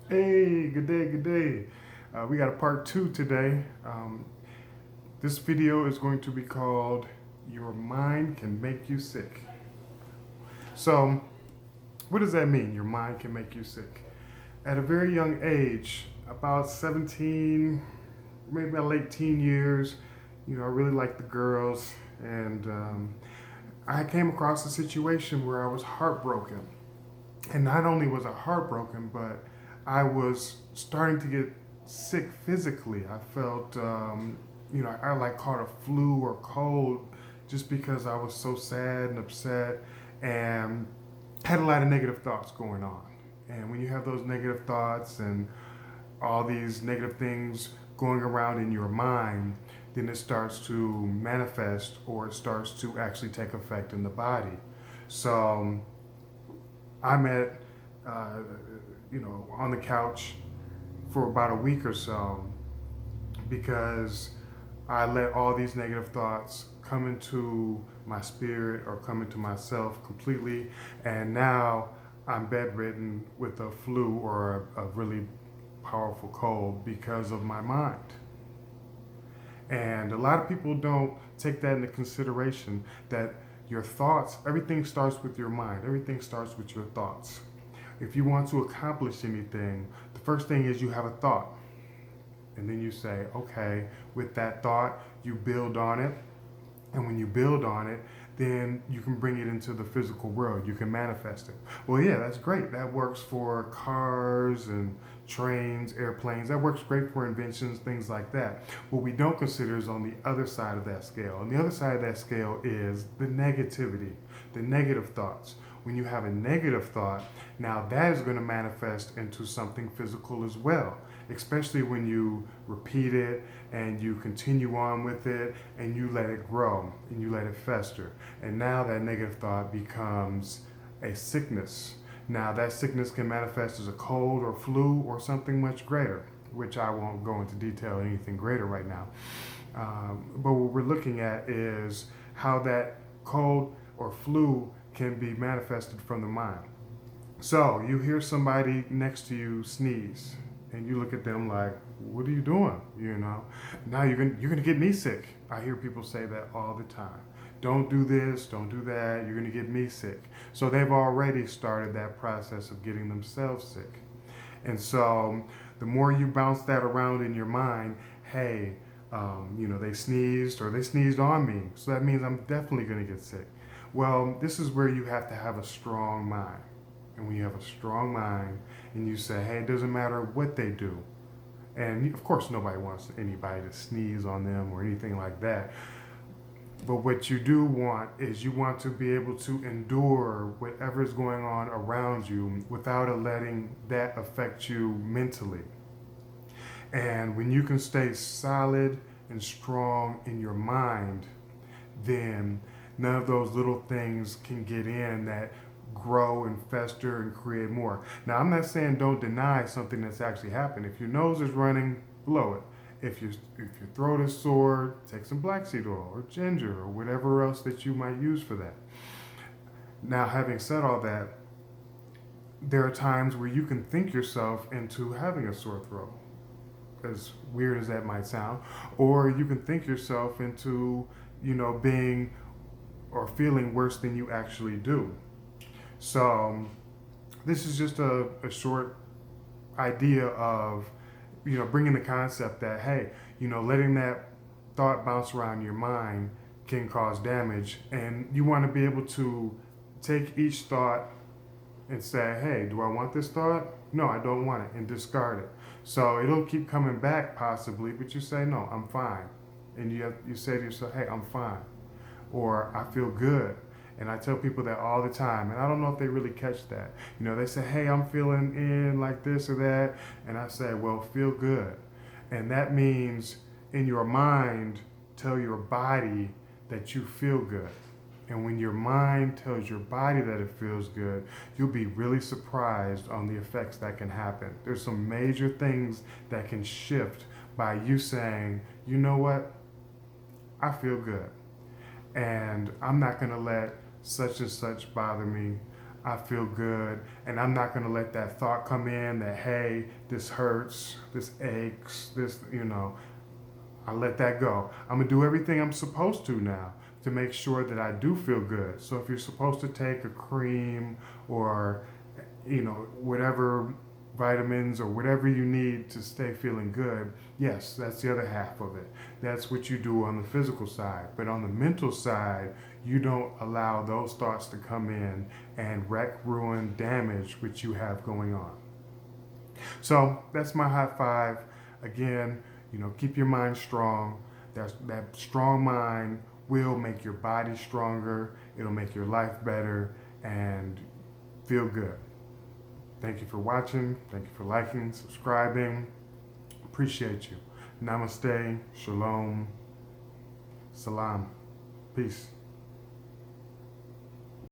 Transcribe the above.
Hey, good day, good day. We got a part two today. This video is going to be called Your Mind Can Make You Sick. So, what does that mean? Your mind can make you sick. At a very young age, about 17, maybe my late teen years, I really liked the girls, and I came across a situation where I was heartbroken. And not only was I heartbroken, but I was starting to get sick physically. I felt, I like caught a flu or cold just because I was so sad and upset and had a lot of negative thoughts going on. And when you have those negative thoughts and all these negative things going around in your mind, then it starts to manifest or it starts to actually take effect in the body. So I'm at, uh, on the couch for about a week or so because I let all these negative thoughts come into my spirit or come into myself completely. And now I'm bedridden with a flu or a really powerful cold because of my mind. And a lot of people don't take that into consideration that your thoughts, everything starts with your mind, everything starts with your thoughts. If you want to accomplish anything, the first thing is you have a thought. And then you say, okay, with that thought, you build on it. And when you build on it, then you can bring it into the physical world. You can manifest it. Well, yeah, that's great. That works for cars and trains, airplanes. That works great for inventions, things like that. What we don't consider is on the other side of that scale. On the other side of that scale is the negativity, the negative thoughts. When you have a negative thought, now that is going to manifest into something physical as well, especially when you repeat it and you continue on with it and you let it grow and you let it fester. And now that negative thought becomes a sickness. Now that sickness can manifest as a cold or flu or something much greater, which I won't go into detail anything greater right now. But what we're looking at is how that cold or flu can be manifested from the mind. So you hear somebody next to you sneeze, and you look at them like, "What are you doing?" Now you're gonna get me sick. I hear people say that all the time. Don't do this, don't do that. You're gonna get me sick. So they've already started that process of getting themselves sick. And so the more you bounce that around in your mind, hey, they sneezed or they sneezed on me, so that means I'm definitely going to get sick. Well, this is where you have to have a strong mind. And when you have a strong mind and you say, hey, it doesn't matter what they do. And of course, nobody wants anybody to sneeze on them or anything like that. But what you do want is you want to be able to endure whatever is going on around you without letting that affect you mentally. And when you can stay solid and strong in your mind, then none of those little things can get in that grow and fester and create more. Now, I'm not saying don't deny something that's actually happened. If your nose is running, blow it. If your throat is sore, take some black seed oil or ginger or whatever else that you might use for that. Now, having said all that, there are times where you can think yourself into having a sore throat, as weird as that might sound, or you can think yourself into, being or feeling worse than you actually do. So, this is just a short idea of, bringing the concept that, hey, letting that thought bounce around your mind can cause damage. And you want to be able to take each thought and say, hey, do I want this thought? No, I don't want it, and discard it. So it'll keep coming back possibly, but you say, no, I'm fine. And you say to yourself, hey, I'm fine. Or I feel good. And I tell people that all the time, and I don't know if they really catch that. They say, hey, I'm feeling in like this or that. And I say, well, feel good. And that means in your mind, tell your body that you feel good. And when your mind tells your body that it feels good, you'll be really surprised on the effects that can happen. There's some major things that can shift by you saying, you know what, I feel good. And I'm not going to let such and such bother me. I feel good, and I'm not going to let that thought come in that, hey, this hurts, this aches, this, I let that go. I'm going to do everything I'm supposed to now to make sure that I do feel good. So if you're supposed to take a cream or, whatever vitamins or whatever you need to stay feeling good, yes, that's the other half of it. That's what you do on the physical side. But on the mental side, you don't allow those thoughts to come in and wreck, ruin, damage what you have going on. So that's my high five. Again, keep your mind strong. That strong mind will make your body stronger. It'll make your life better and feel good. Thank you for watching. Thank you for liking, subscribing. Appreciate you. Namaste. Shalom. Salam. Peace.